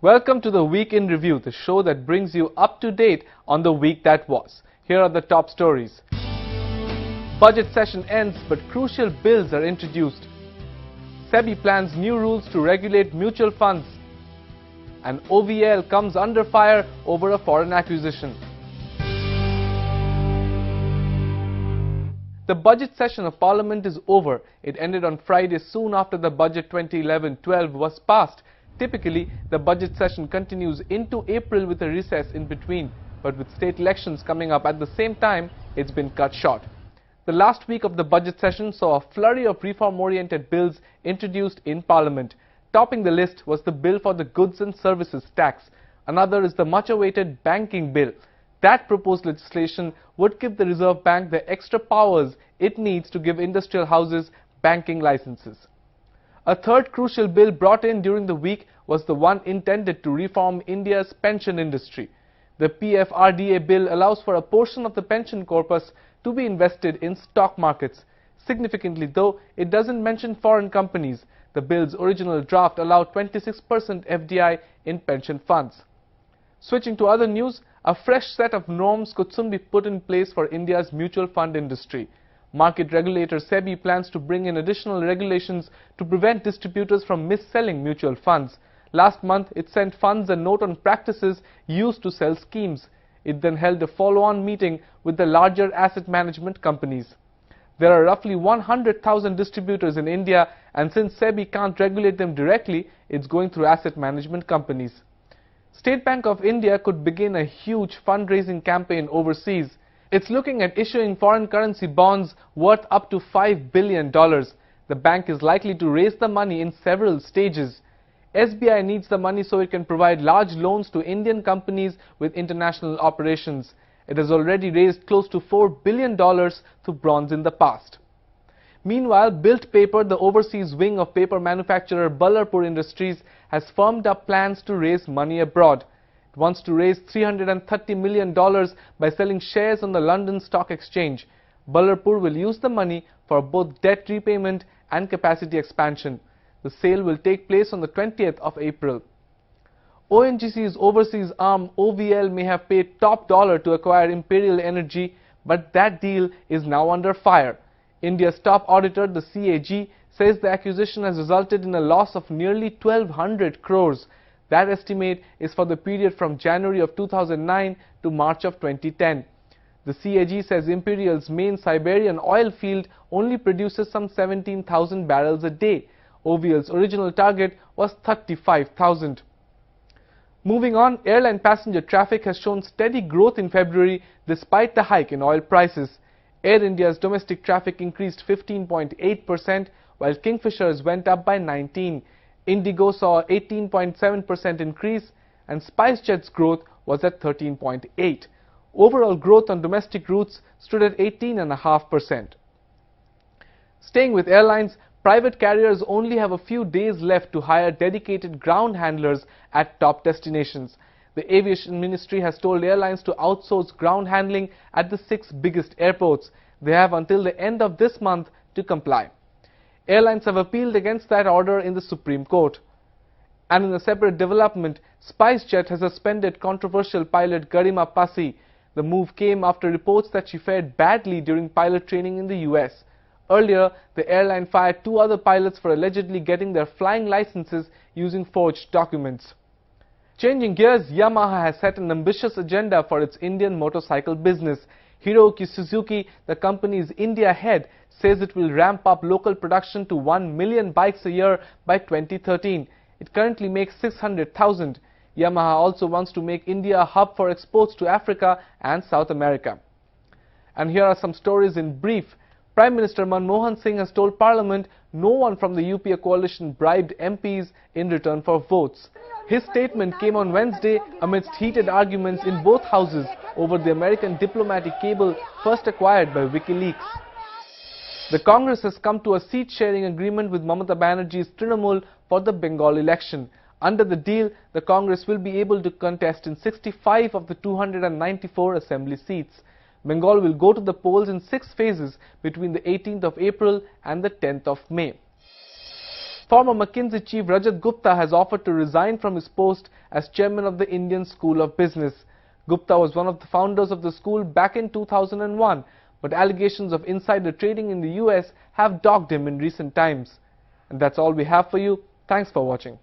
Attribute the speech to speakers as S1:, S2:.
S1: Welcome to the Week in Review, the show that brings you up to date on the week that was. Here are the top stories. Budget session ends, but crucial bills are introduced. Sebi plans new rules to regulate mutual funds. And OVL comes under fire over a foreign acquisition. The budget session of Parliament is over. It ended on Friday soon after the Budget 2011-12 was passed. Typically, the budget session continues into April with a recess in between, but with state elections coming up at the same time, it's been cut short. The last week of the budget session saw a flurry of reform-oriented bills introduced in Parliament. Topping the list was the bill for the goods and services tax. Another is the much-awaited banking bill. That proposed legislation would give the Reserve Bank the extra powers it needs to give industrial houses banking licenses. A third crucial bill brought in during the week was the one intended to reform India's pension industry. The PFRDA bill allows for a portion of the pension corpus to be invested in stock markets. Significantly though, it doesn't mention foreign companies. The bill's original draft allowed 26% FDI in pension funds. Switching to other news, a fresh set of norms could soon be put in place for India's mutual fund industry. Market regulator Sebi plans to bring in additional regulations to prevent distributors from mis-selling mutual funds. Last month, it sent funds a note on practices used to sell schemes. It then held a follow-on meeting with the larger asset management companies. There are roughly 100,000 distributors in India, and since Sebi can't regulate them directly, it's going through asset management companies. State Bank of India could begin a huge fundraising campaign overseas. It's looking at issuing foreign currency bonds worth up to $5 billion. The bank is likely to raise the money in several stages. SBI needs the money so it can provide large loans to Indian companies with international operations. It has already raised close to $4 billion through bonds in the past. Meanwhile, Built Paper, the overseas wing of paper manufacturer Ballarpur Industries, has firmed up plans to raise money abroad. It wants to raise $330 million by selling shares on the London Stock Exchange. Ballarpur will use the money for both debt repayment and capacity expansion. The sale will take place on the 20th of April. ONGC's overseas arm OVL may have paid top dollar to acquire Imperial Energy, but that deal is now under fire. India's top auditor, the CAG, says the acquisition has resulted in a loss of nearly 1,200 crores. That estimate is for the period from January of 2009 to March of 2010. The CAG says Imperial's main Siberian oil field only produces some 17,000 barrels a day. OVL's original target was 35,000. Moving on, airline passenger traffic has shown steady growth in February despite the hike in oil prices. Air India's domestic traffic increased 15.8%, while Kingfisher's went up by 19%. Indigo saw a 18.7% increase, and SpiceJet's growth was at 13.8%. Overall growth on domestic routes stood at 18.5%. Staying with airlines, private carriers only have a few days left to hire dedicated ground handlers at top destinations. The Aviation Ministry has told airlines to outsource ground handling at the 6 biggest airports. They have until the end of this month to comply. Airlines have appealed against that order in the Supreme Court. And in a separate development, SpiceJet has suspended controversial pilot Garima Pasi. The move came after reports that she fared badly during pilot training in the US. Earlier, the airline fired 2 other pilots for allegedly getting their flying licenses using forged documents. Changing gears, Yamaha has set an ambitious agenda for its Indian motorcycle business. Hiroki Suzuki, the company's India head, says it will ramp up local production to 1 million bikes a year by 2013. It currently makes 600,000. Yamaha also wants to make India a hub for exports to Africa and South America. And here are some stories in brief. Prime Minister Manmohan Singh has told Parliament no one from the UPA coalition bribed MPs in return for votes. His statement came on Wednesday amidst heated arguments in both houses over the American diplomatic cable first acquired by WikiLeaks. The Congress has come to a seat-sharing agreement with Mamata Banerjee's Trinamool for the Bengal election. Under the deal, the Congress will be able to contest in 65 of the 294 assembly seats. Bengal will go to the polls in 6 phases between the 18th of April and the 10th of May. Former McKinsey chief Rajat Gupta has offered to resign from his post as chairman of the Indian School of Business. Gupta was one of the founders of the school back in 2001, but allegations of insider trading in the US have dogged him in recent times. And that's all we have for you. Thanks for watching.